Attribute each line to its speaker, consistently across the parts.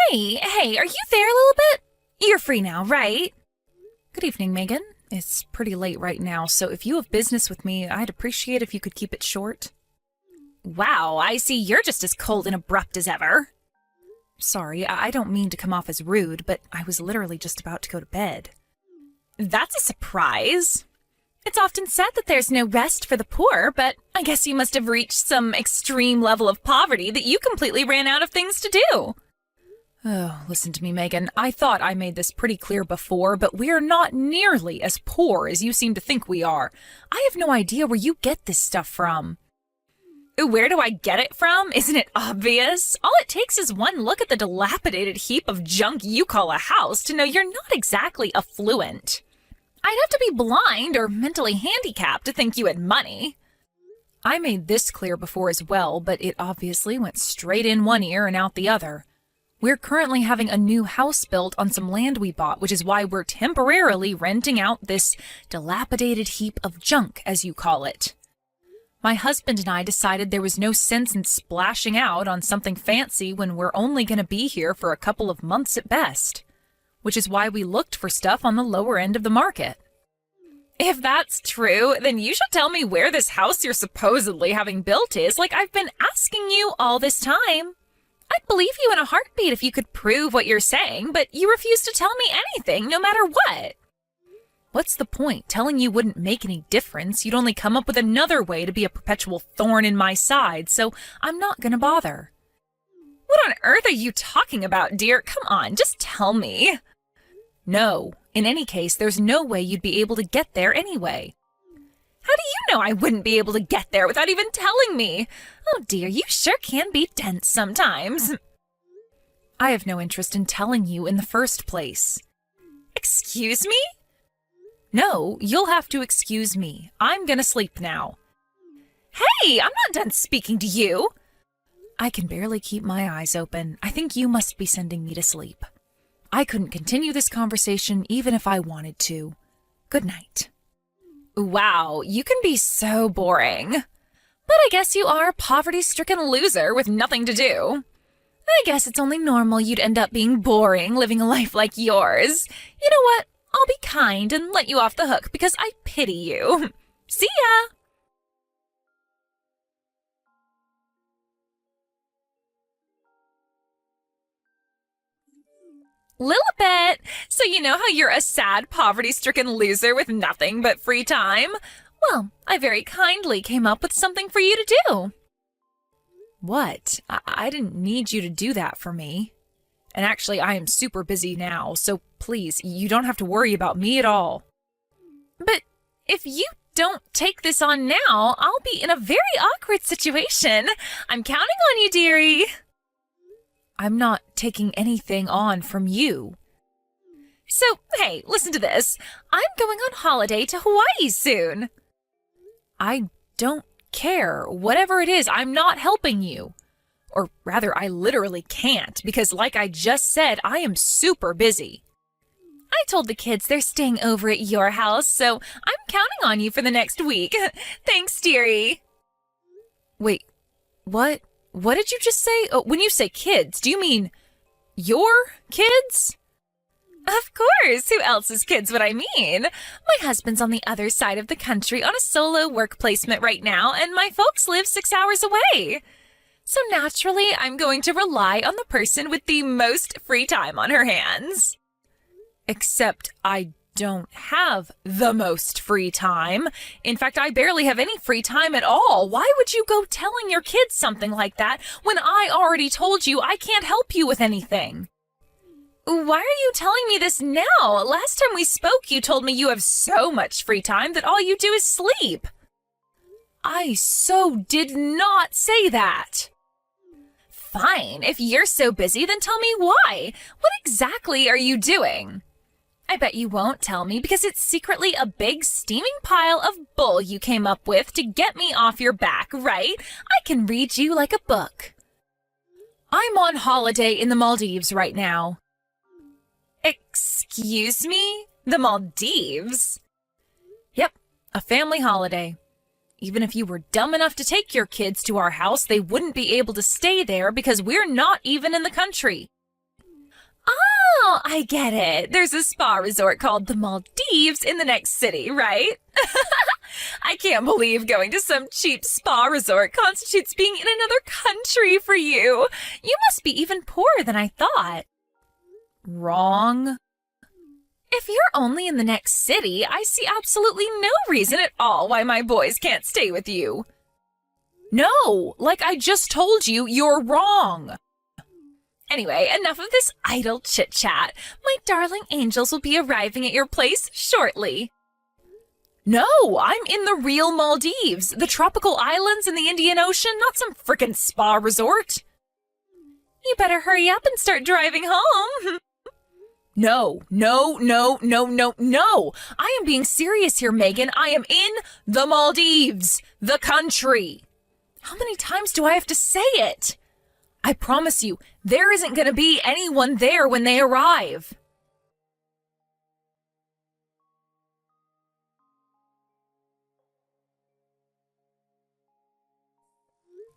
Speaker 1: Hey, are you there a little bit? You're free now, right? Good evening, Megan. It's pretty late right now, so if you have business with me, I'd appreciate if you could keep it short. Wow, I see you're just as cold and abrupt as ever. Sorry, I don't mean to come off as rude, but I was literally just about to go to bed. That's a surprise. It's often said that there's no rest for the poor, but I guess you must have reached some extreme level of poverty that you completely ran out of things to do. Oh, listen to me, Megan. I thought I made this pretty clear before, but we're not nearly as poor as you seem to think we are. I have no idea where you get this stuff from. Where do I get it from? Isn't it obvious? All it takes is one look at the dilapidated heap of junk you call a house to know you're not exactly affluent. I'd have to be blind or mentally handicapped to think you had money. I made this clear before as well, but it obviously went straight in one ear and out the other. We're currently having a new house built on some land we bought, which is why we're temporarily renting out this dilapidated heap of junk, as you call it. My husband and I decided there was no sense in splashing out on something fancy when we're only going to be here for a couple of months at best, which is why we looked for stuff on the lower end of the market. If that's true, then you should tell me where this house you're supposedly having built is, like I've been asking you all this time. I'd believe you in a heartbeat if you could prove what you're saying, but you refuse to tell me anything, no matter what. What's the point? Telling you wouldn't make any difference. You'd only come up with another way to be a perpetual thorn in my side, so I'm not gonna bother. What on earth are you talking about, dear? Come on, just tell me. No. In any case, there's no way you'd be able to get there anyway. How do you know I wouldn't be able to get there without even telling me? Oh dear, you sure can be dense sometimes. I have no interest in telling you in the first place. Excuse me? No, you'll have to excuse me. I'm gonna sleep now. Hey, I'm not done speaking to you. I can barely keep my eyes open. I think you must be sending me to sleep. I couldn't continue this conversation even if I wanted to. Good night. Wow, you can be so boring. But I guess you are a poverty-stricken loser with nothing to do. I guess it's only normal you'd end up being boring living a life like yours. You know what? I'll be kind and let you off the hook because I pity you. See ya! Lilibet! So you know how you're a sad, poverty-stricken loser with nothing but free time? Well, I very kindly came up with something for you to do. What? I didn't need you to do that for me. And actually, I am super busy now, so please, you don't have to worry about me at all. But if you don't take this on now, I'll be in a very awkward situation. I'm counting on you, dearie. I'm not taking anything on from you. So, hey, listen to this. I'm going on holiday to Hawaii soon. I don't care. Whatever it is, I'm not helping you. Or rather, I literally can't, because like I just said, I am super busy. I told the kids they're staying over at your house, so I'm counting on you for the next week. Thanks, dearie. Wait, what? What did you just say? Oh, when you say kids, do you mean your kids? Of course. Who else's kids would I mean? My husband's on the other side of the country on a solo work placement right now, and my folks live 6 hours away. So naturally, I'm going to rely on the person with the most free time on her hands. Except I don't have the most free time. In fact, I barely have any free time at all. Why would you go telling your kids something like that when I already told you I can't help you with anything? Why are you telling me this now? Last time we spoke, you told me you have so much free time that all you do is sleep. I so did not say that. Fine, if you're so busy, then tell me why. What exactly are you doing? I bet you won't tell me because it's secretly a big steaming pile of bull you came up with to get me off your back, right? I can read you like a book. I'm on holiday in the Maldives right now. Excuse me? The Maldives? Yep, a family holiday. Even if you were dumb enough to take your kids to our house, they wouldn't be able to stay there because we're not even in the country. Oh, I get it. There's a spa resort called the Maldives in the next city, right? I can't believe going to some cheap spa resort constitutes being in another country for you. You must be even poorer than I thought. Wrong. If you're only in the next city, I see absolutely no reason at all why my boys can't stay with you. No, like I just told you, you're wrong. Anyway, enough of this idle chit-chat. My darling angels will be arriving at your place shortly. No, I'm in the real Maldives, the tropical islands in the Indian Ocean, not some frickin' spa resort. You better hurry up and start driving home. No. I am being serious here, Megan. I am in the Maldives, the country. How many times do I have to say it? I promise you, there isn't going to be anyone there when they arrive.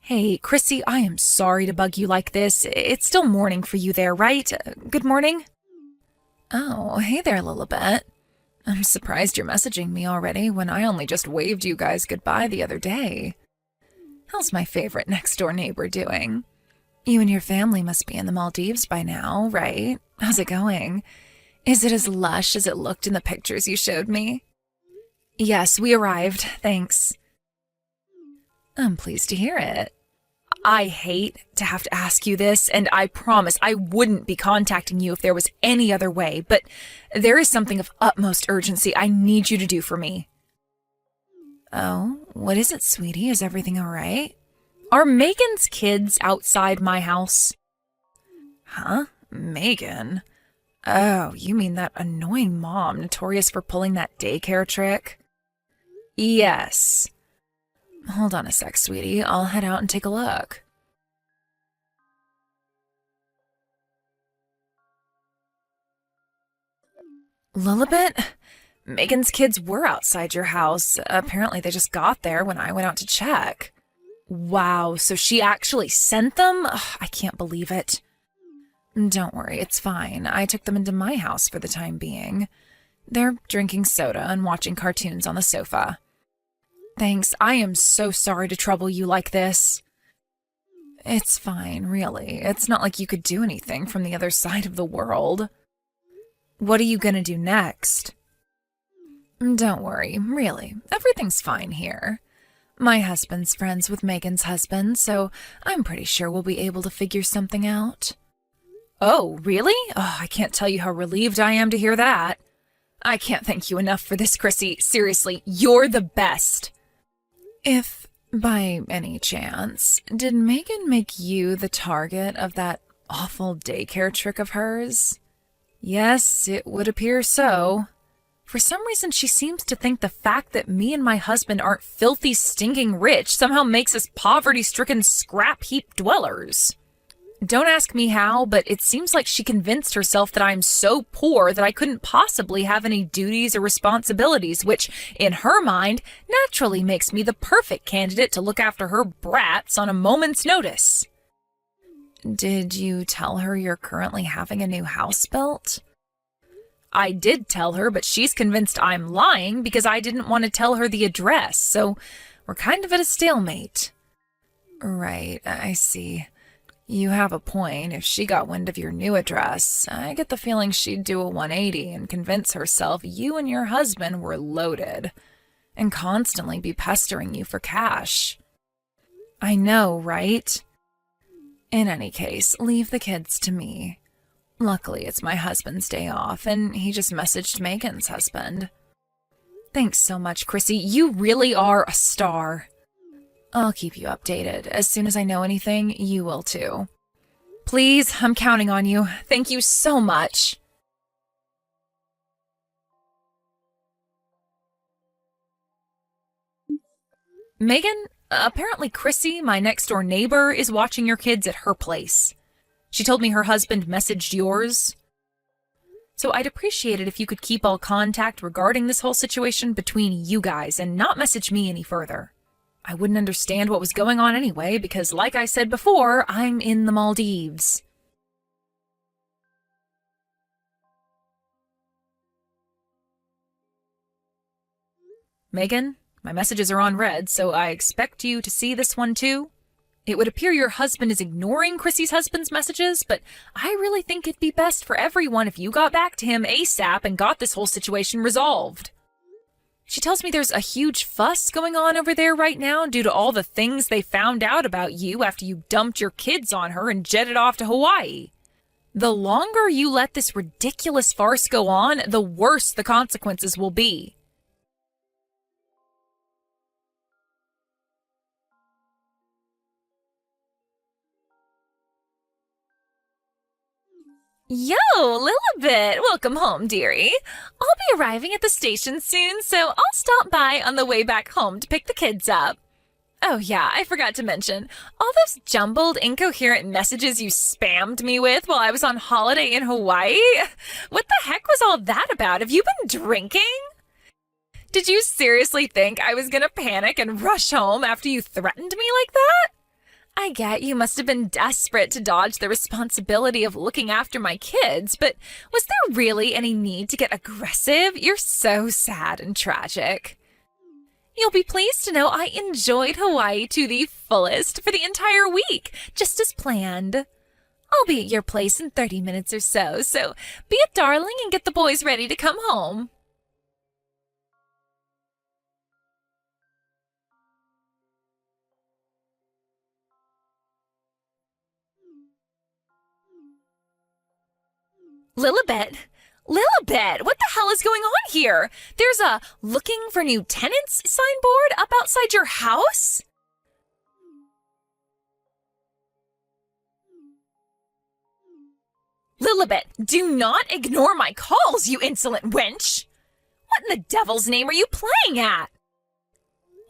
Speaker 1: Hey, Chrissy, I am sorry to bug you like this. It's still morning for you there, right? Good morning? Oh, hey there, Lilibet. I'm surprised you're messaging me already when I only just waved you guys goodbye the other day. How's my favorite next-door neighbor doing? You and your family must be in the Maldives by now, right? How's it going? Is it as lush as it looked in the pictures you showed me? Yes, we arrived, thanks. I'm pleased to hear it. I hate to have to ask you this, and I promise I wouldn't be contacting you if there was any other way, but there is something of utmost urgency I need you to do for me. Oh, what is it, sweetie? Is everything all right? Are Megan's kids outside my house? Huh? Megan? Oh, you mean that annoying mom notorious for pulling that daycare trick? Yes. Hold on a sec, sweetie. I'll head out and take a look. Lilibet? Megan's kids were outside your house. Apparently they just got there when I went out to check. Wow, so she actually sent them? Ugh, I can't believe it. Don't worry, it's fine. I took them into my house for the time being. They're drinking soda and watching cartoons on the sofa. Thanks, I am so sorry to trouble you like this. It's fine, really. It's not like you could do anything from the other side of the world. What are you gonna do next? Don't worry, really. Everything's fine here. My husband's friends with Megan's husband, so I'm pretty sure we'll be able to figure something out. Oh, really? Oh, I can't tell you how relieved I am to hear that. I can't thank you enough for this, Chrissy. Seriously, you're the best. If, by any chance, did Megan make you the target of that awful daycare trick of hers? Yes, it would appear so. For some reason, she seems to think the fact that me and my husband aren't filthy, stinking rich somehow makes us poverty-stricken scrap heap dwellers. Don't ask me how, but it seems like she convinced herself that I'm so poor that I couldn't possibly have any duties or responsibilities, which, in her mind, naturally makes me the perfect candidate to look after her brats on a moment's notice. Did you tell her you're currently having a new house built? I did tell her, but she's convinced I'm lying because I didn't want to tell her the address, so we're kind of at a stalemate. Right, I see. You have a point. If she got wind of your new address, I get the feeling she'd do a 180 and convince herself you and your husband were loaded, and constantly be pestering you for cash. I know, right? In any case, leave the kids to me. Luckily, it's my husband's day off, and he just messaged Megan's husband. Thanks so much, Chrissy. You really are a star. I'll keep you updated. As soon as I know anything, you will too. Please, I'm counting on you. Thank you so much. Megan, apparently Chrissy, my next-door neighbor, is watching your kids at her place. She told me her husband messaged yours. So I'd appreciate it if you could keep all contact regarding this whole situation between you guys and not message me any further. I wouldn't understand what was going on anyway because, like I said before, I'm in the Maldives. Megan, my messages are on red, so I expect you to see this one too. It would appear your husband is ignoring Chrissy's husband's messages, but I really think it'd be best for everyone if you got back to him ASAP and got this whole situation resolved. She tells me there's a huge fuss going on over there right now due to all the things they found out about you after you dumped your kids on her and jetted off to Hawaii. The longer you let this ridiculous farce go on, the worse the consequences will be. Yo, Lilibet! Welcome home, dearie. I'll be arriving at the station soon, so I'll stop by on the way back home to pick the kids up. Oh yeah, I forgot to mention, all those jumbled, incoherent messages you spammed me with while I was on holiday in Hawaii? What the heck was all that about? Have you been drinking? Did you seriously think I was gonna panic and rush home after you threatened me like that? I get you must have been desperate to dodge the responsibility of looking after my kids, but was there really any need to get aggressive? You're so sad and tragic. You'll be pleased to know I enjoyed Hawaii to the fullest for the entire week, just as planned. I'll be at your place in 30 minutes or so be a darling and get the boys ready to come home. Lilibet, what the hell is going on here? There's a looking for new tenants signboard up outside your house? Lilibet, do not ignore my calls, you insolent wench! What in the devil's name are you playing at?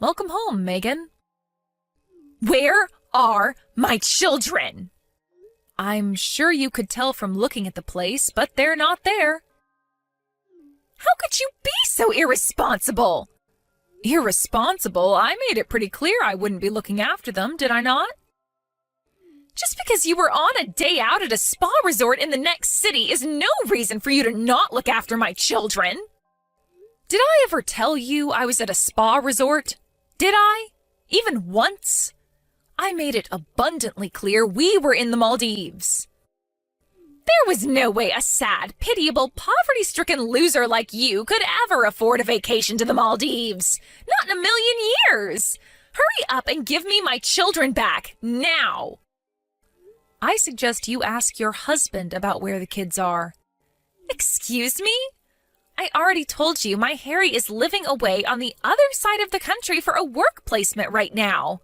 Speaker 1: Welcome home, Megan. Where are my children? I'm sure you could tell from looking at the place, but they're not there. How could you be so irresponsible? Irresponsible? I made it pretty clear I wouldn't be looking after them, did I not? Just because you were on a day out at a spa resort in the next city is no reason for you to not look after my children. Did I ever tell you I was at a spa resort? Did I? Even once? I made it abundantly clear we were in the Maldives. There was no way a sad, pitiable, poverty-stricken loser like you could ever afford a vacation to the Maldives. Not in a million years. Hurry up and give me my children back, now. I suggest you ask your husband about where the kids are. Excuse me? I already told you my Harry is living away on the other side of the country for a work placement right now.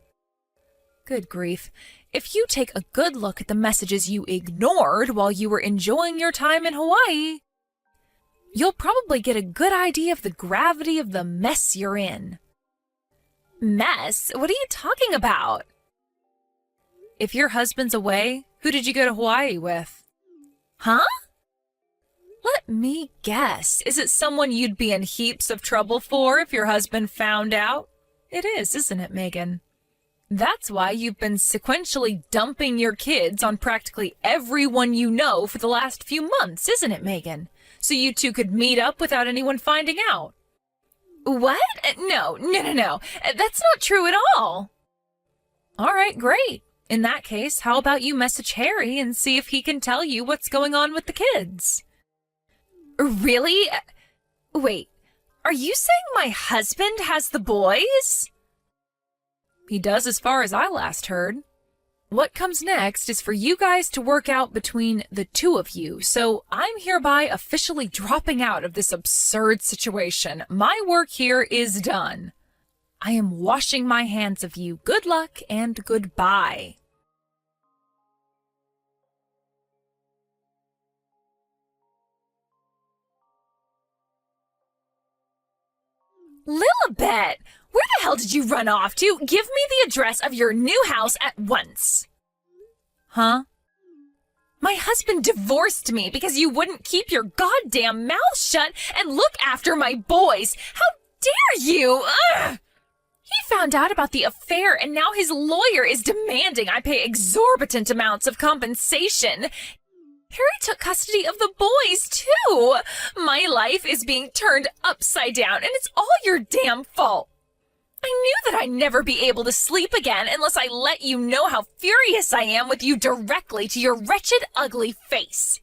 Speaker 1: Good grief. If you take a good look at the messages you ignored while you were enjoying your time in Hawaii, you'll probably get a good idea of the gravity of the mess you're in. Mess? What are you talking about? If your husband's away, who did you go to Hawaii with? Huh? Let me guess. Is it someone you'd be in heaps of trouble for if your husband found out? It is, isn't it, Megan? That's why you've been sequentially dumping your kids on practically everyone you know for the last few months, isn't it, Megan? So you two could meet up without anyone finding out. What? No. That's not true at all. All right, great. In that case, how about you message Harry and see if he can tell you what's going on with the kids? Really? Wait, are you saying my husband has the boys? He does as far as I last heard. What comes next is for you guys to work out between the two of you, so I'm hereby officially dropping out of this absurd situation. My work here is done. I am washing my hands of you. Good luck and goodbye. Lilibet! Where the hell did you run off to? Give me the address of your new house at once. Huh? My husband divorced me because you wouldn't keep your goddamn mouth shut and look after my boys. How dare you? Ugh! He found out about the affair and now his lawyer is demanding I pay exorbitant amounts of compensation. Harry took custody of the boys, too. My life is being turned upside down, and it's all your damn fault. I knew that I'd never be able to sleep again unless I let you know how furious I am with you directly to your wretched, ugly face.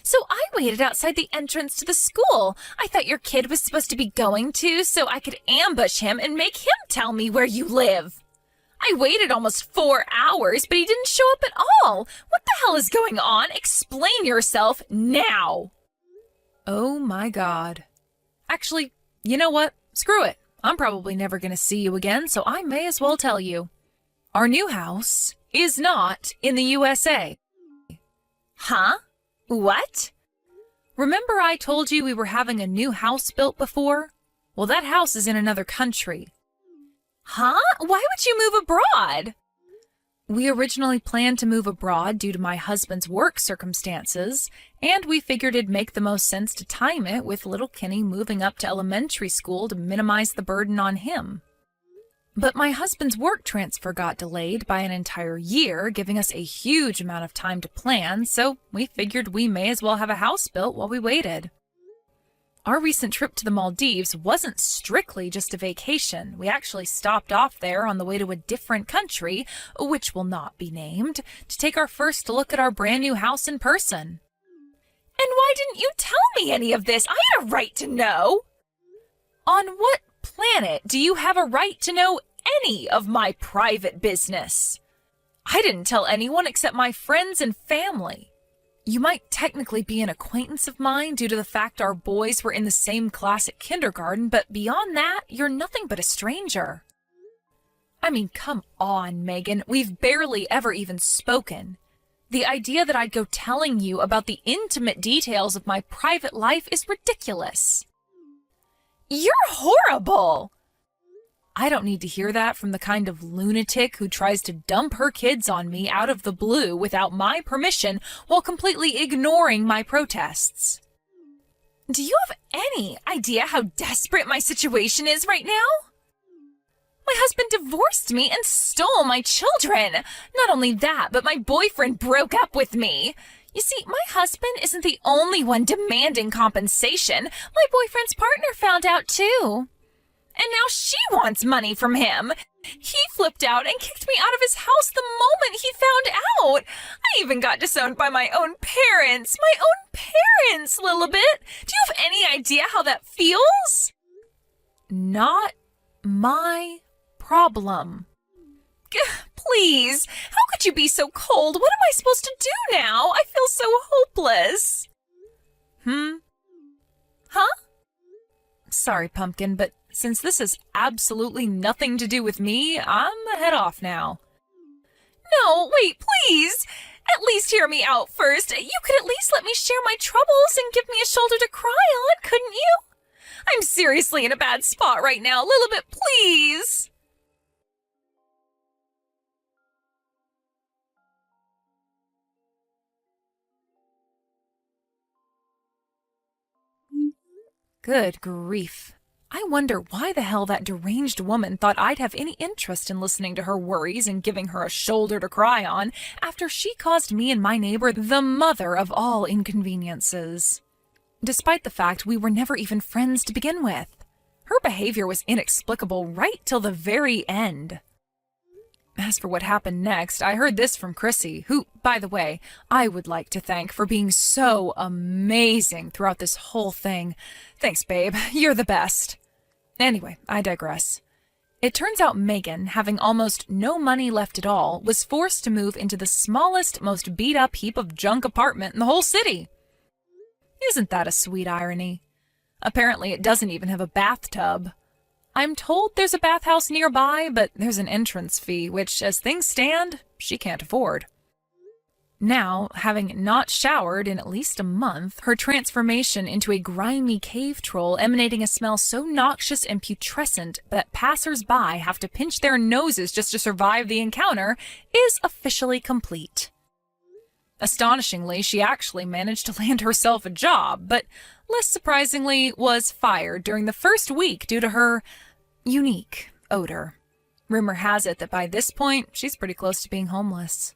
Speaker 1: So I waited outside the entrance to the school. I thought your kid was supposed to be going to, so I could ambush him and make him tell me where you live. I waited almost 4 hours, but he didn't show up at all. What the hell is going on? Explain yourself now. Oh my God. Actually, you know what? Screw it. I'm probably never going to see you again, so I may as well tell you. Our new house is not in the USA. Huh? What? Remember I told you we were having a new house built before? Well, that house is in another country. Huh? Why would you move abroad? We originally planned to move abroad due to my husband's work circumstances, and we figured it'd make the most sense to time it with little Kenny moving up to elementary school to minimize the burden on him. But my husband's work transfer got delayed by an entire year, giving us a huge amount of time to plan, so we figured we may as well have a house built while we waited. Our recent trip to the Maldives wasn't strictly just a vacation. We actually stopped off there on the way to a different country, which will not be named, to take our first look at our brand new house in person. And why didn't you tell me any of this? I had a right to know. On what planet do you have a right to know any of my private business? I didn't tell anyone except my friends and family. You might technically be an acquaintance of mine due to the fact our boys were in the same class at kindergarten, but beyond that, you're nothing but a stranger. I mean, come on, Megan. We've barely ever even spoken. The idea that I'd go telling you about the intimate details of my private life is ridiculous. You're horrible! I don't need to hear that from the kind of lunatic who tries to dump her kids on me out of the blue without my permission while completely ignoring my protests. Do you have any idea how desperate my situation is right now? My husband divorced me and stole my children. Not only that, but my boyfriend broke up with me. You see, my husband isn't the only one demanding compensation. My boyfriend's partner found out too. And now she wants money from him. He flipped out and kicked me out of his house the moment he found out. I even got disowned by my own parents. My own parents, Lilibet. Do you have any idea how that feels? Not my problem. Please, how could you be so cold? What am I supposed to do now? I feel so hopeless. Huh? Sorry, Pumpkin, but since this has absolutely nothing to do with me, I'm head off now. No, wait, please. At least hear me out first. You could at least let me share my troubles and give me a shoulder to cry on, couldn't you? I'm seriously in a bad spot right now. Lilibet, please. Good grief. I wonder why the hell that deranged woman thought I'd have any interest in listening to her worries and giving her a shoulder to cry on after she caused me and my neighbor the mother of all inconveniences. Despite the fact we were never even friends to begin with. Her behavior was inexplicable right till the very end. As for what happened next, I heard this from Chrissy, who, by the way, I would like to thank for being so amazing throughout this whole thing. Thanks, babe. You're the best. Anyway, I digress. It turns out Megan, having almost no money left at all, was forced to move into the smallest, most beat-up heap of junk apartment in the whole city. Isn't that a sweet irony? Apparently it doesn't even have a bathtub. I'm told there's a bathhouse nearby, but there's an entrance fee, which, as things stand, she can't afford. Now, having not showered in at least a month, her transformation into a grimy cave troll emanating a smell so noxious and putrescent that passers-by have to pinch their noses just to survive the encounter is officially complete. Astonishingly, she actually managed to land herself a job, but less surprisingly was fired during the first week due to her unique odor. Rumor has it that by this point, she's pretty close to being homeless.